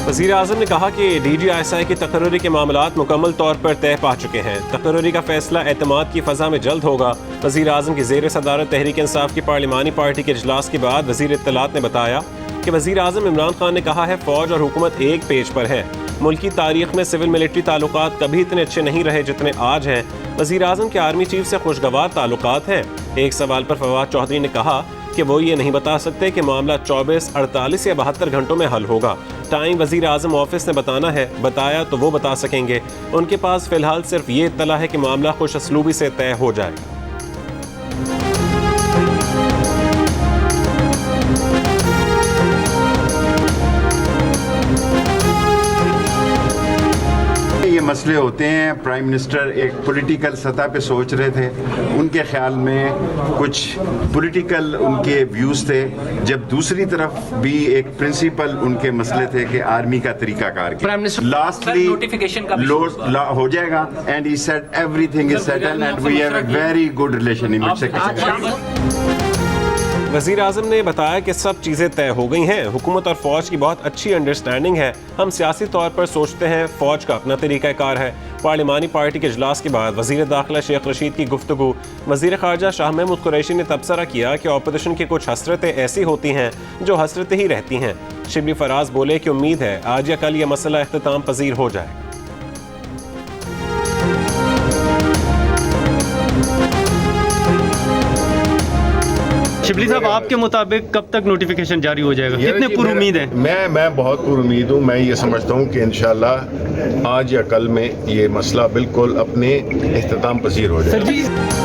वज़ीर आज़म ने कहा कि DGISI की तकर्रुरी के मामलात मुकम्मल तौर पर तय पा चुके हैं। तकर्रुरी का फैसला एतमाद की फ़ज़ा में जल्द होगा। वज़ीर आज़म की ज़ेर सदारत तहरीक इंसाफ की पार्लिमानी पार्टी के इजलास के बाद वज़ीर इत्तलात ने बताया कि वज़ीर आज़म इमरान खान ने कहा है फ़ौज और हुकूमत एक पेज पर है। मुल्की तारीख में सिविल मिलिट्री ताल्लुकात कभी इतने अच्छे नहीं रहे जितने आज हैं। वज़ीर आज़म के आर्मी चीफ से खुशगवार ताल्लुकात हैं। एक सवाल पर फवाद चौधरी ने कहा कि वो ये नहीं बता सकते कि मामला 24, 48 या 72 घंटों में हल होगा। टाइम वज़ीर आज़म ऑफिस ने बताना है, बताया तो वो बता सकेंगे। उनके पास फ़िलहाल सिर्फ ये इत्तला है कि मामला खुश असलूबी से तय हो जाएगा। ये मसले होते हैं, प्राइम मिनिस्टर एक पॉलिटिकल सतह पे सोच रहे थे, उनके ख्याल में कुछ पॉलिटिकल उनके व्यूज़ थे, जब दूसरी तरफ भी एक प्रिंसिपल उनके मसले थे कि आर्मी का तरीकाकार लास्टली हो जाएगा and he said everything is settled and we have a very good relation इन वज़ीर आज़म ने बताया कि सब चीज़ें तय हो गई हैं। हुकूमत और फ़ौज की बहुत अच्छी अंडरस्टैंडिंग है। हम सियासी तौर पर सोचते हैं, फ़ौज का अपना तरीक़ाकार है। पार्लिमानी पार्टी के इजलास के बाद वज़ीर दाखिला शेख रशीद की गुफ्तगू। वज़ीर ख़ारजा शाह महमूद कुरैशी ने तबसरा किया कि ऑपोजिशन की कुछ हसरतें ऐसी होती हैं जो हसरतें ही रहती हैं। शिबली फराज बोले कि उम्मीद है आज या कल यह मसला इख्तिताम पजीर हो जाए। शिबली साहब, आपके मुताबिक कब तक नोटिफिकेशन जारी हो जाएगा? कितने पुरुमीद हैं? मैं बहुत पुरुमीद हूँ। मैं ये समझता हूँ कि इंशाल्लाह आज या कल में ये मसला बिल्कुल अपने इख्तिताम पजीर हो जाएगा।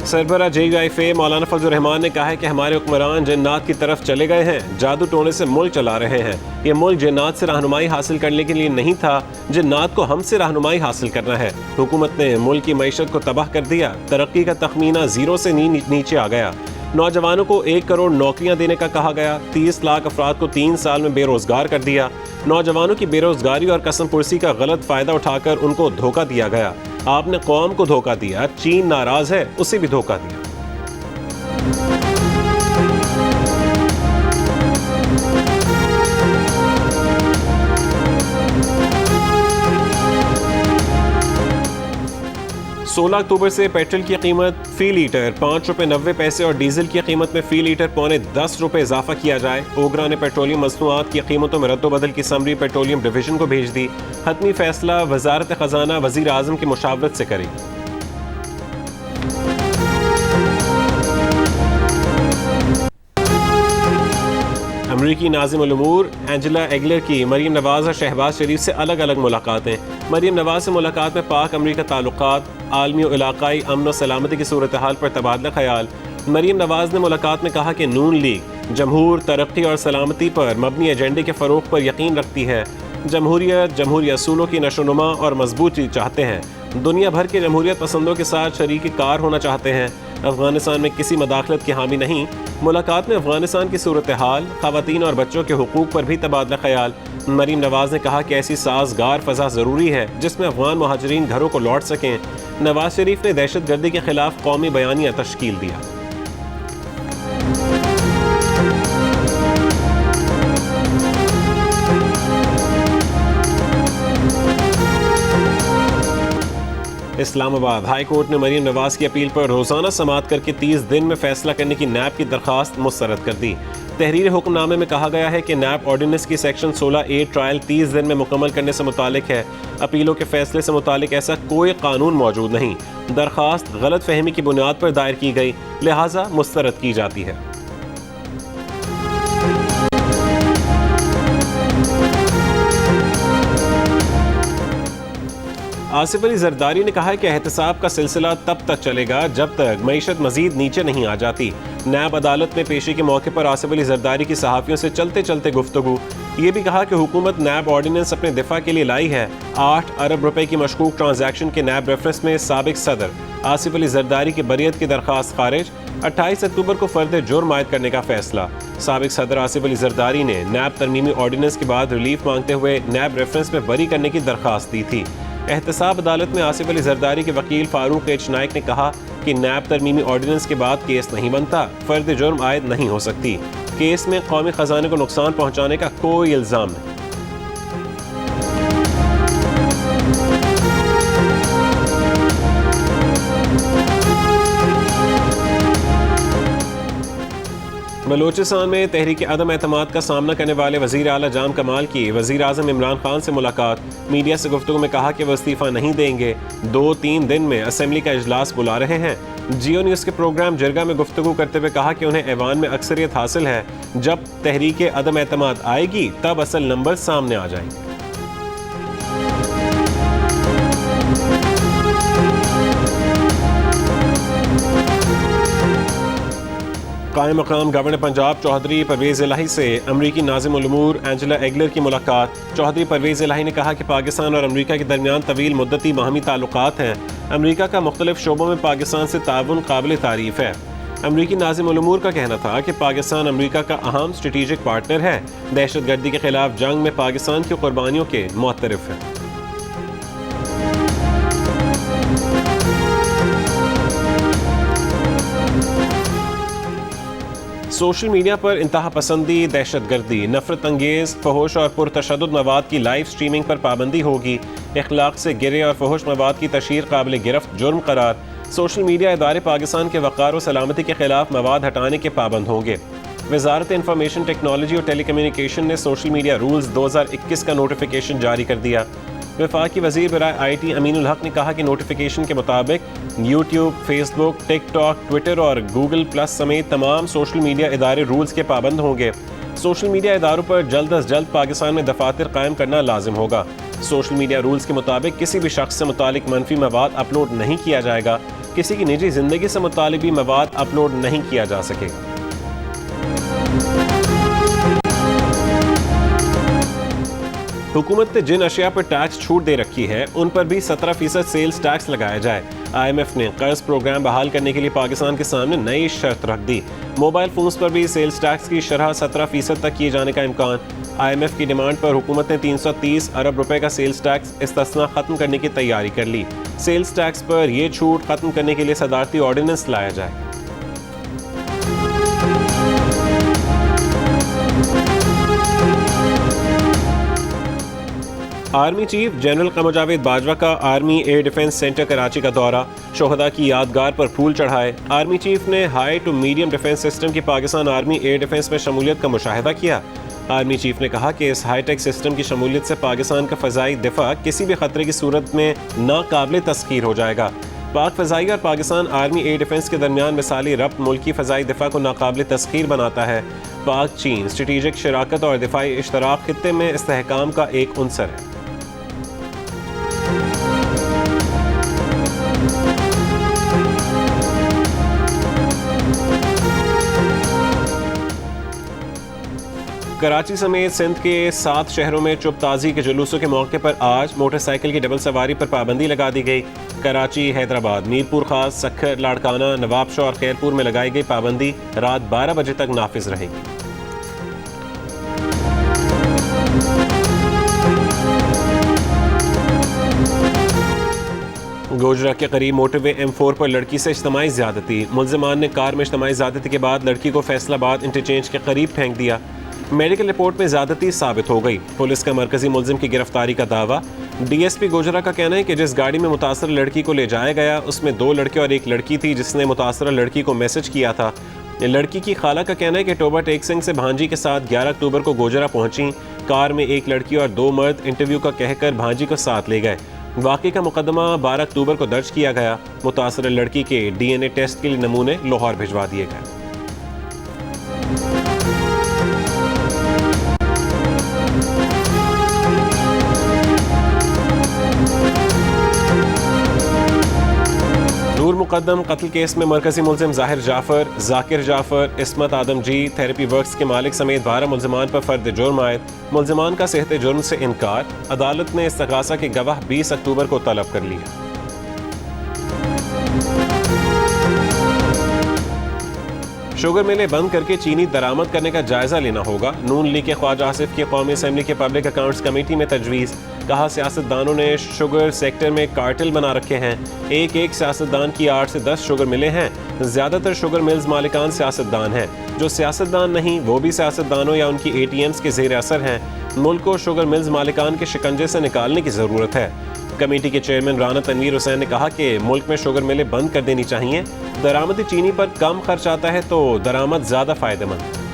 सरबरा JUIFA मौलाना फजल रहमान ने कहा है कि हमारे हुक्मरान जन्नात की तरफ चले गए हैं, जादू टोने से मुल्क चला रहे हैं। ये मुल्क जन्नात से रहनुमाई हासिल करने के लिए नहीं था, जन्नात को हमसे रहनुमाई हासिल करना है। हुकूमत ने मुल्क की मईशत को तबाह कर दिया, तरक्की का तखमीना जीरो से नीचे आ गया। नौजवानों को 1 करोड़ नौकरियां देने का कहा गया, 30 लाख अफराद को 3 साल में बेरोजगार कर दिया। नौजवानों की बेरोजगारी और कसम पुरसी का गलत फायदा उठाकर उनको धोखा दिया गया। आपने कौम को धोखा दिया, चीन नाराज है, उसे भी धोखा दिया। 16 अक्टूबर से पेट्रोल की कीमत फी लीटर 5 रुपये 90 पैसे और डीजल की कीमत में फी लीटर पौने 10 रुपये इजाफा किया जाए। ओगरा ने पेट्रोलियम मसनूआत की कीमतों में रद्दोबदल की समरी पेट्रोलियम डिवीजन को भेज दी। हतमी फैसला वजारत खजाना वजीर आजम की मुशावरत से करेगी। अमरीकी नाज़िम उल उमूर एंजेला एगलर की मरीम नवाज़ और शहबाज शरीफ से अलग अलग मुलाकातें। मरीम नवाज़ से मुलाकात में पाक अमरीका ताल्लुकात, आलमी और इलाकाई अमन और सलामती की सूरत हाल पर तबादला ख्याल। मरीम नवाज़ ने मुलाकात में कहा कि नून लीग जमहूर, तरक्की और सलामती पर मबनी एजेंडे के फ़रोग़ पर यकीन रखती है। जमहूरियत, जमहूरी असूलों की नशोनुमा और मजबूती चाहते हैं। दुनिया भर के जमहूरियत पसंदों के साथ शरीक कार होना चाहते हैं। अफगानिस्तान में किसी मदाखलत की हामी नहीं। मुलाकात में अफगानिस्तान की सूरत हाल, ख़वातीन और बच्चों के हुकूक पर भी तबादला ख्याल। मरीम नवाज़ ने कहा कि ऐसी साजगार फ़ज़ा ज़रूरी है जिसमें अफगान महाजरीन घरों को लौट सकें। नवाज शरीफ ने दहशत गर्दी के खिलाफ कौमी बयानिया तश्कील दिया। इस्लामाबाद हाई कोर्ट ने मरीम नवाज की अपील पर रोजाना समाअत करके 30 दिन में फैसला करने की नैब की दरखास्त मुस्तरद कर दी। तहरीर हुक्मनामे में कहा गया है कि नैब ऑर्डिनेंस की सेक्शन 16A ट्रायल 30 दिन में मुकम्मल करने से मुतालिक है। अपीलों के फैसले से मुतालिक ऐसा कोई कानून मौजूद नहीं। दरखास्त गलत फहमी की बुनियाद पर दायर की गई, लिहाजा मुस्तरद की जाती है। आसिफ अली जरदारी ने कहा है कि एहतसाब का सिलसिला तब तक चलेगा जब तक मईशत मजीद नीचे नहीं आ जाती। नैब अदालत में पेशी के मौके पर आसिफ अली जरदारी की सहाफ़ियों से चलते चलते गुफ्तगू। ये भी कहा कि हुकूमत नैब ऑर्डिनेंस अपने दिफा के लिए लाई है। 8 अरब रुपए की मशकूक ट्रांजैक्शन के नैब रेफरेंस में साबिक सदर आसिफ अली जरदारी की बरियत की दरखास्त खारिज। 28 अक्टूबर को फर्द जुर्म आयद करने का फैसला। साबिक सदर आसिफ अली जरदारी ने नैब तरमीमी ऑर्डिनेंस के बाद रिलीफ मांगते हुए नैब रेफरेंस में बरी करने की दरखास्त दी थी। एहतसाब अदालत में आसिफ अली जरदारी के वकील फारूक एच नाइक ने कहा कि नैब तरमीमी ऑर्डिनेंस के बाद केस नहीं बनता, फर्द जुर्म आयद नहीं हो सकती। केस में कौमी खजाने को नुकसान पहुंचाने का कोई इल्ज़ाम नहीं। बलूचिस्तान में तहरीक अदम एतमाद का सामना करने वाले वज़ीर आला जाम कमाल की वज़ीर आज़म इमरान खान से मुलाकात। मीडिया से गुफ्तगू में कहा कि वह इस्तीफ़ा नहीं देंगे, 2-3 दिन में असम्बली का इजलास बुला रहे हैं। जियो न्यूज़ के प्रोग्राम जरगा में गुफ्तगू करते हुए कहा कि उन्हें ऐवान में अक्सरियत हासिल है, जब तहरीक अदम एतमाद आएगी तब असल नंबर सामने आ जाएंगे। कायम मकाम गवर्नर पंजाब चौधरी परवेज़ इलाही से अमरीकी नाज़िम उल उमूर एंजेला एगलर की मुलाकात। चौधरी परवेज़ इलाही ने कहा कि पाकिस्तान और अमरीका के दरमियान तवील मुद्दती बाहमी ताल्लुकात हैं। अमरीका का मुख्तलिफ शोबों में पाकिस्तान से ताउन काबिल तारीफ़ है। अमरीकी नाज़िम उल उमूर का कहना था कि पाकिस्तान अमरीका का अहम स्ट्रेटेजिक पार्टनर है, दहशतगर्दी के खिलाफ जंग में पाकिस्तान की कुर्बानियों के मुअत्तरिफ है। सोशल मीडिया पर इंतहा पसंदी, दहशतगर्दी, नफरत अंगेज़, फहुश और पुरतशद्दुद मवाद की लाइव स्ट्रीमिंग पर पाबंदी होगी। इखलाक से गिरे और फहुश मवाद की तशहीर काबिल गिरफ्त जुर्म करार। सोशल मीडिया इदारे पाकिस्तान के वक़ार व सलामती के खिलाफ मवाद हटाने के पाबंद होंगे। वज़ारत इंफॉर्मेशन टेक्नोलॉजी और टेलीकम्युनिकेशन ने सोशल मीडिया रूल्स 2021 का नोटिफिकेशन जारी कर दिया। वफाकी वज़ीर बराए IT अमीनुल हक ने कहा कि नोटिफिकेशन के मुताबिक यूट्यूब, फेसबुक, टिकटॉक, ट्विटर और गूगल प्लस समेत तमाम सोशल मीडिया इदारे रूल्स के पाबंद होंगे। सोशल मीडिया इदारों पर जल्द अज जल्द पाकिस्तान में दफातर कायम करना लाजिम होगा। सोशल मीडिया रूल्स के मुताबिक किसी भी शख्स से मुतालिक मनफी मवाद अपलोड नहीं किया जाएगा। किसी की निजी जिंदगी से मुतालिक भी मवाद अपलोड नहीं किया जा सकेगा। हुकूमत ने जिन अशिया पर टैक्स छूट दे रखी है उन पर भी 17% सेल्स टैक्स लगाया जाए। IMF ने कर्ज प्रोग्राम बहाल करने के लिए पाकिस्तान के सामने नई शर्त रख दी। मोबाइल फोन्स पर भी सेल्स टैक्स की शरह 17% तक किए जाने का इम्कान। IMF की डिमांड पर हुकूमत ने 330 अरब रुपए का सेल्स टैक्स इस्तिस्ना खत्म करने की तैयारी कर ली। सेल्स टैक्स पर यह छूट खत्म करने के लिए सदारती ऑर्डिनेंस लाया जाए। Army chief general Qamar Javed Bajwa का army air defence centre Karachi का दौरा। शोहदा की यादगार पर फूल चढ़ाए। आर्मी चीफ ने high to medium defence system की पाकिस्तान आर्मी एयर डिफेंस में शमूलियत का मुशाहिदा किया। आर्मी चीफ ने कहा कि इस हाईटेक सिस्टम की शमूलियत से पाकिस्तान का फ़ज़ाई दिफा किसी भी खतरे की सूरत में नाकाबिल तस्खीर हो जाएगा। पाक फ़ज़ाई और पाकिस्तान आर्मी एयर डिफेंस के दरमियान मिसाली रब्त मुल्की फ़ज़ाई दिफा को नाकाबिल तस्खीर बनाता है। पाक चीन स्ट्रेटेजिक शराकत और दिफाई इश्तराक खित्ते में इस्तेहकाम का एक उनसर है। कराची समेत सिंध के 7 शहरों में चुप ताज़ी के जुलूसों के मौके पर आज मोटरसाइकिल की डबल सवारी पर पाबंदी लगा दी गई। कराची, हैदराबाद, मीरपुर खास, सक्खर, लाड़काना, नवाबशाह और खैरपुर में लगाई गई पाबंदी रात 12 बजे तक नाफिज रहेगी। गोजरा के करीब मोटरवे M4 पर लड़की से इज्तिमाई ज़्यादती। मुल्ज़िमान ने कार में इज्तिमाई ज़्यादती के बाद लड़की को फैसलाबाद इंटरचेंज के करीब फेंक दिया। मेडिकल रिपोर्ट में ज़्यादती साबित हो गई। पुलिस का मरकजी मुल्ज़िम की गिरफ्तारी का दावा। DSP गोजरा का कहना है कि जिस गाड़ी में मुतासर लड़की को ले जाया गया उसमें 2 लड़के और एक लड़की थी जिसने मुतासर लड़की को मैसेज किया था। लड़की की खाला का कहना है कि टोबा टेक सिंह से भांजी के साथ 11 अक्टूबर को गोजरा पहुंची। कार में एक लड़की और 2 मर्द इंटरव्यू का कहकर भांजी को साथ ले गए। वाक़े का मुकदमा 12 अक्टूबर को दर्ज किया गया। मुतासर लड़की के DNA टेस्ट के लिए नमूने लाहौर भिजवा दिए गए। नूर मुकद्दम कत्ल केस में मरकजी मुल्ज़िम ज़ाहिर जाफ़र, ज़ाकिर जाफ़र, इस्मत आदम जी, थेरेपी वर्क्स के मालिक समेत 12 मुल्ज़िमान पर फ़र्द जुर्म आयद। मुल्ज़िमान का सेहते जुर्म से इनकार। अदालत ने इस्तग़ासा के गवाह 20 अक्टूबर को तलब कर लिया। शुगर मिलें बंद करके चीनी दरामद करने का जायजा लेना होगा। नून लीग के ख्वाजा आसिफ की कौमी असम्बली के पब्लिक अकाउंट्स कमेटी में तजवीज़। कहा सियासतदानों ने शुगर सेक्टर में कार्टेल बना रखे हैं। एक सियासतदान की 8 से 10 शुगर मिलें हैं। ज़्यादातर शुगर मिल्स मालिकान सियासतदान हैं। जो सियासतदान नहीं वो भी सियासतदानों या उनकी ATMs के ज़ेर असर हैं। मुल्क को शुगर मिल्स मालिकान के शिकंजे से निकालने की ज़रूरत है। कमेटी के चेयरमैन राना तनवीर हुसैन ने कहा कि मुल्क में शुगर मिलें बंद कर देनी चाहिए। दरामदी चीनी पर कम खर्च आता है तो दरामद ज़्यादा फ़ायदेमंद है।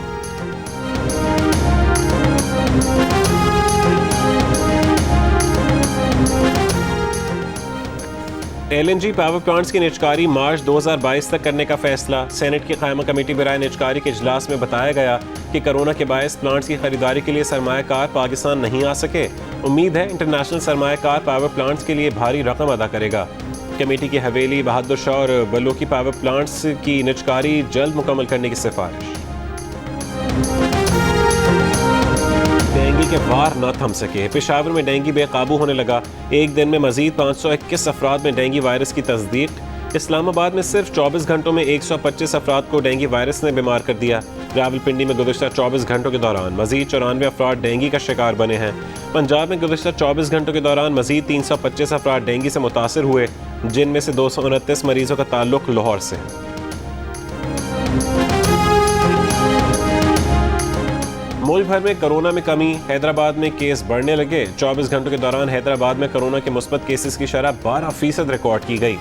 LNG पावर प्लांट्स की निजकारी मार्च 2022 तक करने का फैसला। सेनेट की क़ायमा कमेटी बराए निजकारी के इजलास में बताया गया कि कोरोना के बायस प्लांट्स की खरीदारी के लिए सरमायाकार पाकिस्तान नहीं आ सके। उम्मीद है इंटरनेशनल सरमायाकार पावर प्लांट्स के लिए भारी रकम अदा करेगा। कमेटी की हवेली, बहादुर शाह और बलोकी पावर प्लांट्स की निजकारी जल्द मुकम्मल करने की सिफारिश। डेंगू के वार न थम सके, पेशावर में डेंगू बेकाबू होने लगा। एक दिन में मजीद 521 अफराद में डेंगू वायरस की तस्दीक। इस्लामाबाद में सिर्फ 24 घंटों में 125 अफराद को डेंगू वायरस ने बीमार कर दिया। रावलपिंडी में गुज़श्ता 24 घंटों के दौरान मजीद 94 अफराद डेंगू का शिकार बने हैं। पंजाब में गुज़श्ता 24 घंटों के दौरान मजीद 325 अफराद डेंगू से मुतासर हुए, जिनमें से 229 मरीजों का ताल्लुक लाहौर से है। मुल्क भर में कोरोना में कमी, हैदराबाद में केस बढ़ने लगे। 24 घंटों के दौरान हैदराबाद में कोरोना के मुस्बत केसेस की शरह 12% रिकॉर्ड की गई।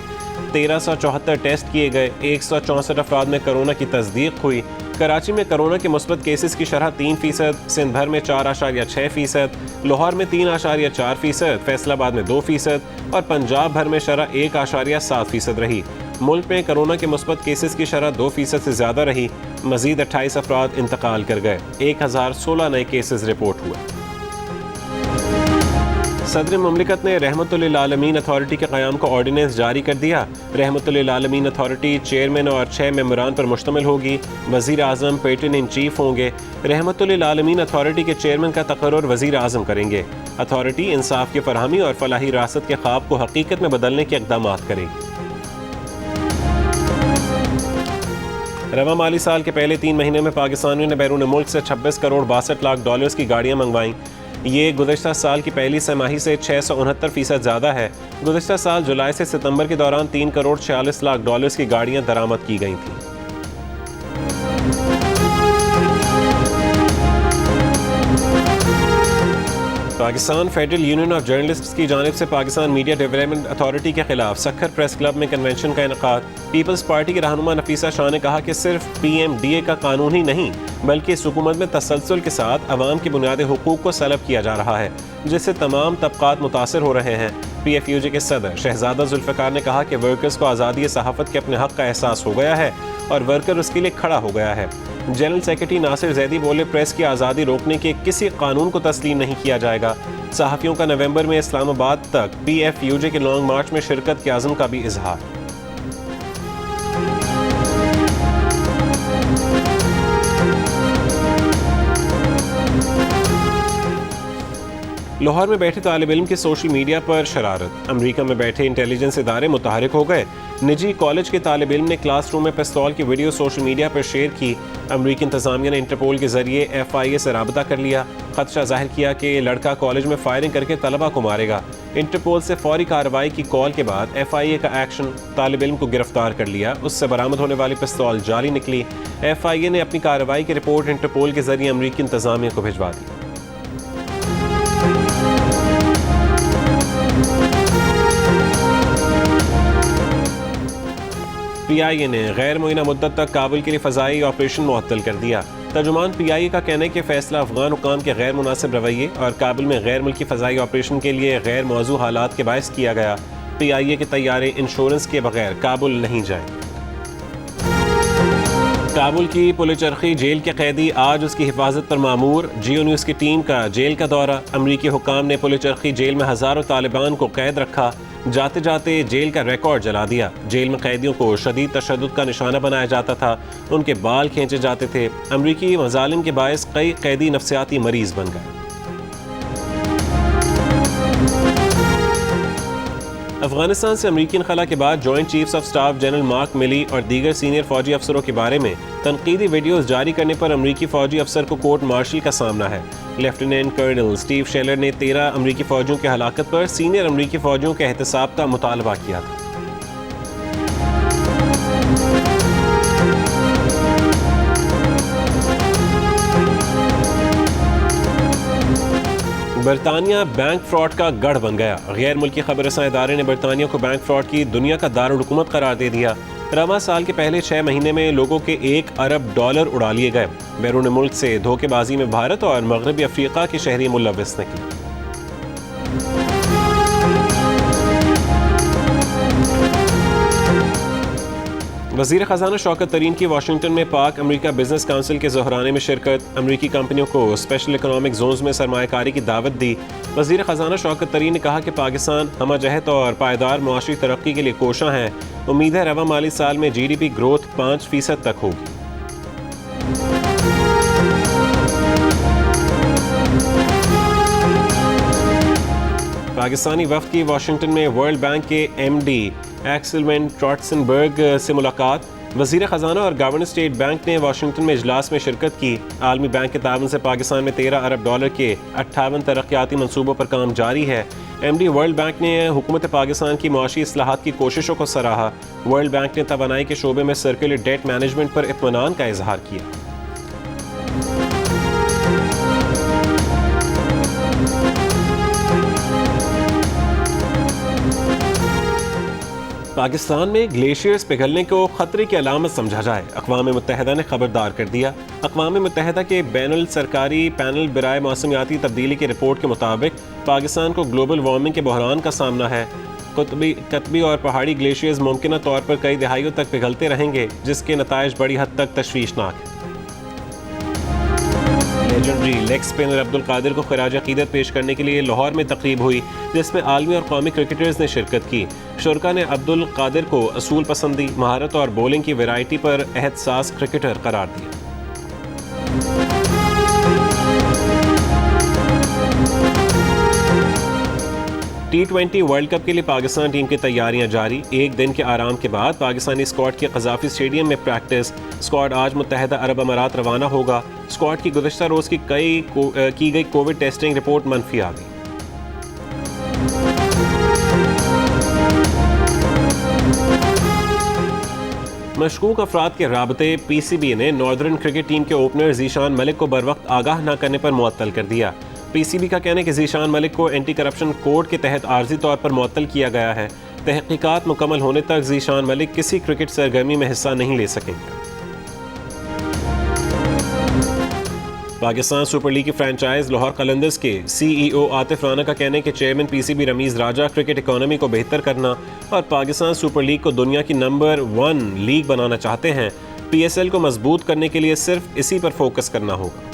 1374 टेस्ट किए गए। 164 अफराद में कोरोना की तस्दीक हुई। कराची में कोरोना के मुस्बत केसेस की शरह 3%, सिंध भर में 4.6%, लाहौर में 3.4%, फैसलाबाद में 2% और पंजाब भर में शरह 1.7% रही। मुल्क में कोरोना के मुस्बत केसेस की शरह 2% से ज़्यादा रही। मजीद 28 अफराद इंतकाल कर गए। 1016 नए केसेस रिपोर्ट हुए। सदर मुमलिकत ने रहमतुल्लिल आलमीन अथॉरिटी के क़याम का ऑर्डिनेंस जारी कर दिया। रहमतुल्लिल आलमीन अथॉरिटी चेयरमैन और 6 मेंबरान पर मुश्तमिल होगी। वज़ीर आज़म पेटर्न इन चीफ होंगे। रहमतुल्लिल आलमीन अथॉरिटी के चेयरमैन का तकर्रुर वज़ीर आज़म करेंगे। अथॉरिटी इंसाफ की फरहमी और फलाही रासत के ख्वाब को हकीकत में बदलने के इक़दाम करेगी। रवा माली साल के पहले 3 महीने में पाकिस्तानियों ने बैरून मुल्क से 26 करोड़ 62 लाख डॉलर्स की गाड़ियाँ मंगवाईं। ये गुज़श्ता साल की पहली तिमाही से 669% ज़्यादा है। गुज़श्ता साल जुलाई से सितंबर के दौरान 3 करोड़ 46 लाख डॉलर्स की गाड़ियाँ दरामद की गई थीं। Pakistan federal union of journalists की जानिब से पाकिस्तान मीडिया डेवलपमेंट अथॉरिटी के खिलाफ सखर प्रेस क्लब में कन्वेंशन का इनेकाद। पीपल्स पार्टी की रहनुमा नफीसा शाह ने कहा कि सिर्फ PMDA का कानून ही नहीं बल्कि इस हुकूमत में तसलसल के साथ अवाम के बुनियादी हुकूक को सलब किया जा रहा है, जिससे तमाम तबकात मुतासर हो रहे हैं। PFUJ के सदर शहजादा जुल्फ़िकार ने कहा कि वर्कर्स को आज़ादी सहाफ़त के अपने हक़ का एहसास हो गया है और वर्कर उसके लिए खड़ा हो गया है। जनरल सेक्रेटरी नासिर जैदी बोले, प्रेस की आज़ादी रोकने के किसी कानून को तस्लीम नहीं किया जाएगा। सहाफ़ियों का नवंबर में इस्लामाबाद तक PFUJ के लॉन्ग मार्च में शिरकत के आज़म का भी इजहार। लाहौर में बैठे तालिब इल्म की सोशल मीडिया पर शरारत। अमेरिका में बैठे इंटेलिजेंस इदारे मुतहरिक हो गए। निजी कॉलेज के तालिब इल्म ने क्लासरूम में पिस्तौल की वीडियो सोशल मीडिया पर शेयर की। अमेरिकी इंतजामिया ने इंटरपोल के जरिए FIA से राबता कर लिया। खदशा जाहिर किया कि लड़का कॉलेज में फायरिंग करके तलबा को मारेगा। इंटरपोल से फौरी कार्रवाई की कॉल के बाद FIA का एक्शन, तालिब इल्म को गिरफ्तार कर लिया। उससे बरामद होने वाली पिस्तौल जाली निकली। FIA ने अपनी कार्रवाई की रिपोर्ट इंटरपोल के जरिए अमेरिकी इंतजामिया को भिजवा दी। PIA ने गैर मुइना मुद्दत तक काबुल के लिए फ़ज़ाई ऑपरेशन मुअत्तल कर दिया। तर्जुमान PIA का कहना है कि फ़ैसला अफ़गान हुक्काम के गैर मुनासिब रवैये और काबुल में गैर मुल्की फ़ज़ाई ऑपरेशन के लिए गैर मौजू हालात के बायस किया गया। PIA के तैयारे इंश्योरेंस के बगैर काबुल नहीं जाएंगे। काबुल की पुलिचरखी जेल के कैदी आज उसकी हिफाजत पर मामूर। जियो न्यूज़ की टीम का जेल का दौरा। अमरीकी हुक्काम ने पुलिचरखी जेल में हज़ारों तालिबान को कैद रखा। जाते जाते जेल का रिकॉर्ड जला दिया। जेल में कैदियों को शदीद तशद्दुद का निशाना बनाया जाता था, उनके बाल खींचे जाते थे। अमरीकी मज़ालिम के बायस कई कैदी नफ्सियाती मरीज बन गए। अफगानिस्तान से अमरीकी इनखला के बाद joint chiefs of staff general mark मिली और दीगर सीनियर फौजी अफसरों के बारे में तनकीदी वीडियोस जारी करने पर अमरीकी फौजी अफसर को कोर्ट मार्शल का सामना है। लेफ्टिनेंट कर्नल स्टीव शेलर ने 13 अमरीकी फौजियों की हलाकत पर सीनियर अमरीकी फौजियों के एहतसाब का मुतालबा किया था। बरतानिया बैंक फ्रॉड का गढ़ बन गया। गैर मुल्की खबर रसां इदारे ने बरतानिया को बैंक फ्रॉड की दुनिया का दारुल हुकूमत करार दे दिया। रवा साल के पहले 6 महीने में लोगों के $1 अरब उड़ा लिए गए। बैरून मुल्क से धोखेबाजी में भारत और मगरबी अफ्रीका के शहरी मुलव्वस निकले। वज़ीर ख़ज़ाना शौकत तरीन की वाशिंगटन में पाक अमेरिका बिजनेस काउंसिल के ज़हराने में शिरकत। अमेरिकी कंपनियों को स्पेशल इकोनॉमिक जोन्स में सरमायाकारी की दावत दी। वज़ीर ख़ज़ाना शौकत तरीन ने कहा कि पाकिस्तान हमजहत और पायदार मुआशी तरक्की के लिए कोशां है। उम्मीद है रवा माली साल में GDP ग्रोथ 5% तक होगी। पाकिस्तानी वफ़द की वाशिंगटन में वर्ल्ड बैंक के MD एक्सेल ट्रॉटसनबर्ग से मुलाकात। वज़ीर ख़ज़ाना और गवर्नर स्टेट बैंक ने वाशिंगटन में इजलास में शिरकत की। आलमी बैंक के ताउन से पाकिस्तान में $13 अरब के 58 तरक्याती मनसूबों पर काम जारी है। MD वर्ल्ड बैंक ने हुकूमत पाकिस्तान की मुआशी इस्लाहात की कोशिशों को सराहा। वर्ल्ड बैंक ने तवानाई के शोबे में सर्कुलर डेट मैनेजमेंट पर इत्मीनान का इजहार किया। पाकिस्तान में ग्लेशियर्स पिघलने को खतरे की अलामत समझा जाए, अक़वाम मुत्तहिदा ने खबरदार कर दिया। अक़वाम मुत्तहिदा के बैनुल सरकारी पैनल बराए मौसमियाती तब्दीली की रिपोर्ट के मुताबिक पाकिस्तान को ग्लोबल वार्मिंग के बहरान का सामना है। कतबी और पहाड़ी ग्लेशियर्स मुमकिन तौर पर कई दहाइयों तक पिघलते रहेंगे, जिसके नताइज बड़ी हद तक तशवीशनाक है। Legendary leg spinner Abdul Qadir को खराज अकीदत पेश करने के लिए लाहौर में तकरीब हुई, जिसमें आलमी और कौमी क्रिकेटर्स ने शिरकत की। शुरका ने अब्दुल कादिर को असूल पसंदी, महारत और बॉलिंग की वैरायटी पर एहतसास क्रिकेटर करार दिया। T20 वर्ल्ड कप के लिए पाकिस्तान टीम की तैयारियां जारी। एक दिन के आराम के बाद पाकिस्तानी स्क्वाड की क़ज़ाफ़ी स्टेडियम में प्रैक्टिस। स्क्वाड आज मुत्तहिदा अरब अमारात रवाना होगा। स्क्वाड की गुज़श्ता रोज़ की गई कोविड टेस्टिंग रिपोर्ट मनफी आ गई। मशकूक अफराद के राबते PCB ने नॉर्दर्न क्रिकेट टीम के ओपनर ज़ीशान मलिक को बर वक्त आगाह न करने पर मुअत्तल कर दिया। PCB का कहना है कि ज़ीशान मलिक को एंटी करप्शन कोड के तहत आर्जी तौर पर मुअत्तल किया गया है। तहक़ीक़ात मुकम्मल होने तक ज़ीशान मलिक किसी क्रिकेट सरगर्मी में हिस्सा नहीं ले सकेंगे। पाकिस्तान सुपर लीग की फ्रेंचाइज लाहौर कलंदर्स के CEO आतिफ राना का कहना है कि चेयरमैन PCB रमीज़ राजा क्रिकेट इकोनॉमी को बेहतर करना और पाकिस्तान सुपर लीग को दुनिया की नंबर 1 लीग बनाना चाहते हैं। PSL को मजबूत करने के लिए सिर्फ इसी पर फोकस करना होगा।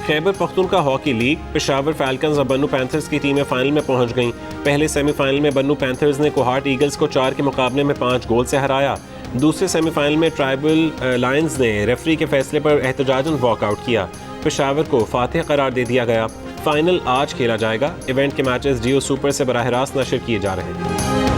Khyber Pakhtunkhwa hockey league, Peshawar falcons और बन्नू पैंथर्स की टीमें फाइनल में पहुंच गईं। पहले सेमीफाइनल में बन्नू पैंथर्स ने कोहाट ईगल्स को 4 के मुकाबले में 5 गोल से हराया। दूसरे सेमीफाइनल में ट्राइबल लायंस ने रेफरी के फैसले पर एहतजाजन वॉकआउट किया। पेशावर को फातिह करार दे दिया गया। फाइनल आज खेला जाएगा। इवेंट के मैचेस जियो सुपर से बराह रास्त नशर किए जा रहे हैं।